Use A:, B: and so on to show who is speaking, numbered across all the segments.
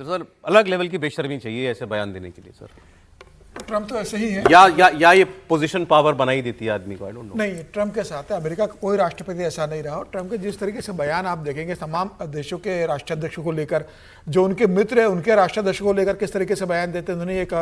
A: Sir अलग level की बेशर्मी चाहिए ऐसे बयान देने के लिए सर।
B: ट्रम्प तो ऐसे ही है
A: या ये पोजीशन पावर बना ही देती है आदमी को, आई डोंट नो।
B: नहीं, ट्रम्प के साथ है, अमेरिका का कोई राष्ट्रपति ऐसा नहीं रहा। और ट्रम्प के जिस तरीके से बयान आप देखेंगे तमाम देशों के राष्ट्राध्यक्षों को लेकर, जो उनके मित्र हैं उनके राष्ट्राध्यक्षों को लेकर किस तरीके से बयान देते हैं। उन्होंने एक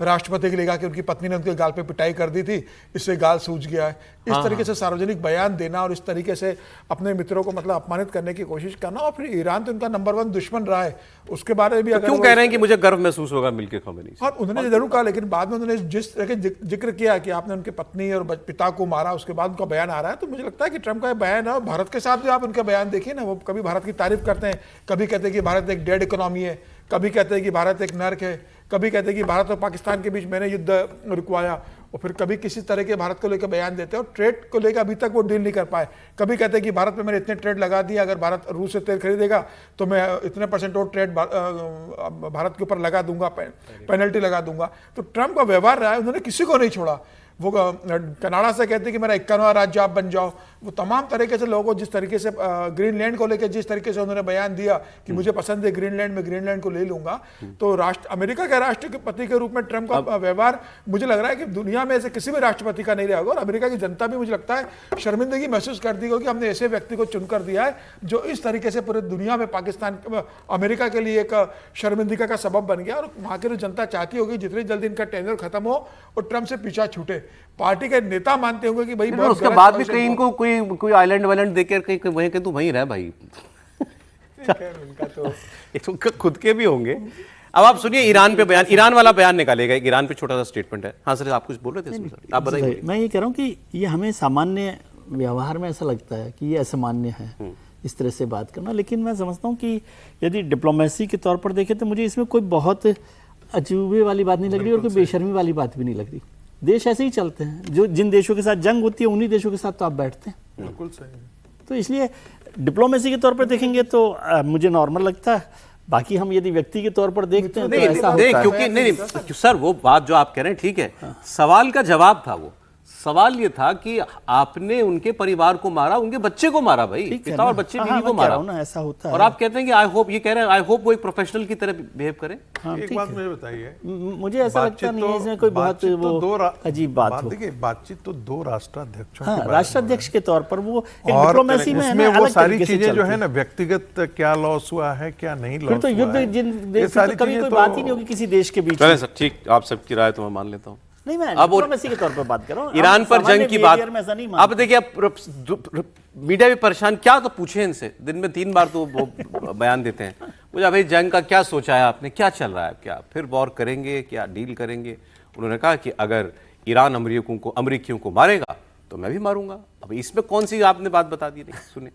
B: राष्ट्रपति के लिए कहा कि उनकी पत्नी ने उनके गाल पे पिटाई कर दी थी, इससे गाल सूज गया है। इस तरीके से सार्वजनिक बयान देना और इस तरीके से अपने मित्रों को मतलब अपमानित करने की कोशिश करना। और फिर ईरान तो उनका नंबर 1 दुश्मन रहा है, उसके बारे में भी
A: तो क्यों कह रहे हैं कि मुझे गर्व महसूस होगा मिलके खमेनी से?
B: हाँ, उन्होंने जरूर कहा, लेकिन बाद में उन्होंने जिस तरह के जिक्र किया कि आपने उनके पत्नी और पिता को मारा, उसके बाद उनका बयान आ रहा है। तो मुझे लगता है कि ट्रम्प का बयान है। भारत के साथ जो आप उनका बयान देखिए ना, वो कभी भारत की तारीफ करते हैं, कभी कहते हैं कि भारत एक डेड इकोनॉमी है, कभी कहते हैं कि भारत एक नर्क है, कभी कहते हैं कि भारत और पाकिस्तान के बीच मैंने युद्ध रुकवाया, और फिर कभी किसी तरह के भारत को लेकर बयान देते हैं। और ट्रेड को लेकर अभी तक वो डील नहीं कर पाए। कभी कहते हैं कि भारत में मैंने इतने ट्रेड लगा दिया, अगर भारत रूस से तेल खरीदेगा तो मैं इतने % और ट्रेड भारत के ऊपर लगा दूंगा, पेनल्टी लगा दूंगा। तो ट्रम्प का व्यवहार रहा है, उन्होंने किसी को नहीं छोड़ा। वो कनाडा से कहते हैं कि मेरा 51वां राज्य आप बन जाओ। वो तमाम तरीके से लोगों को जिस तरीके से ग्रीनलैंड को लेकर जिस तरीके से उन्होंने बयान दिया कि मुझे पसंद है ग्रीनलैंड, में ग्रीनलैंड को ले लूंगा। तो अमेरिका के राष्ट्रपति के रूप में ट्रम्प का व्यवहार मुझे लग रहा है कि दुनिया में ऐसे किसी भी राष्ट्रपति का नहीं रहा होगा। और अमेरिका की जनता भी मुझे लगता है शर्मिंदगी महसूस करती होगी कि हमने ऐसे व्यक्ति को चुनकर दिया है जो इस तरीके से पूरे दुनिया में पाकिस्तान अमेरिका के लिए एक शर्मिंदगी का सबब बन गया। और वहां की जनता चाहती होगी जितनी जल्दी इनका टेन्योर खत्म हो और ट्रम्प से पीछा छूटे। पार्टी के नेता मानते होंगे कि भाई बहुत
A: उसके बाद भी कहीं इनको कोई आइलैंड वाइलैंड देकर कहीं वहीं के तू वहीं रह भाई।
B: उनका तो
A: एक खुद के भी होंगे। अब आप सुनिए ईरान पे बयान, ईरान वाला बयान निकालेगा। ईरान पे छोटा सा स्टेटमेंट है। हाँ सर, आप कुछ बोल रहे थे इसमें, आप बताइए।
C: मैं ये कह रहा हूँ कि ये हमें सामान्य व्यवहार में ऐसा लगता है कि ये असामान्य है इस तरह से बात करना, लेकिन मैं समझता हूँ कि यदि डिप्लोमेसी के तौर पर देखें तो मुझे इसमें कोई बहुत अजूबे वाली बात नहीं लग रही और कोई बेशर्मी वाली बात भी नहीं लग रही। देश ऐसे ही चलते हैं, जो जिन देशों के साथ जंग होती है उन्हीं देशों के साथ तो आप बैठते हैं।
B: बिल्कुल सही है।
C: तो इसलिए डिप्लोमेसी के तौर पर देखेंगे तो मुझे नॉर्मल लगता है। बाकी हम यदि व्यक्ति के तौर पर देखते हैं तो ऐसा होता है।
A: क्योंकि नहीं सर, वो बात जो आप कह रहे हैं ठीक है, सवाल का जवाब था। वो सवाल ये था कि आपने उनके परिवार को मारा, उनके बच्चे को मारा भाई, पिता और बच्चे बीवी को मारा
C: ना, ऐसा होता है।
A: और आप कहते हैं कि आई होप, ये कह रहे हैं आई होप वो एक प्रोफेशनल की तरह बिहेव करे।
D: एक बात मुझे बताइए,
C: मुझे ऐसा लगता नहीं है इसमें कोई बहुत वो अजीब बात हो।
D: देखिए, बातचीत तो 2 राष्ट्राध्यक्षों
C: हाँ,
D: के बारे में
C: राष्ट्राध्यक्ष के तौर पर वो एक
D: और
C: डिप्लोमेसी में है
D: उसमें
C: ना,
D: वो
C: अलग
D: सारी
C: तरीके से
D: चीजें जो
C: चलती
D: है ना, व्यक्तिगत क्या लॉस हुआ है क्या नहीं
C: फिर
D: लॉस
C: तो
D: हुआ
C: युद्ध
D: है,
C: जिन
D: ये
C: देश
D: सारी
C: में कभी
D: चीजें
C: कोई
D: तो
C: बात ही नहीं होगी किसी देश के बीच
A: चले
C: में।
A: सर, ठीक, आप सबकी राय तो मैं मान लेता हूँ।
C: नहीं, मैं
A: अब
C: डिप्लोमेसी के तौर पर बात कर रहा हूँ।
A: ईरान पर जंग की बात,
C: अब
A: अब देखिए मीडिया भी परेशान, क्या तो पूछे इनसे, दिन में 3 बार तो वो बयान देते हैं। मुझे भाई जंग का क्या सोचा है आपने, क्या चल रहा है, क्या फिर वॉर करेंगे, क्या डील करेंगे? उन्होंने कहा कि अगर ईरान अमरीकियों को मारेगा तो मैं भी मारूंगा। अब इसमें कौन सी आपने बात बता दी? नहीं सुने।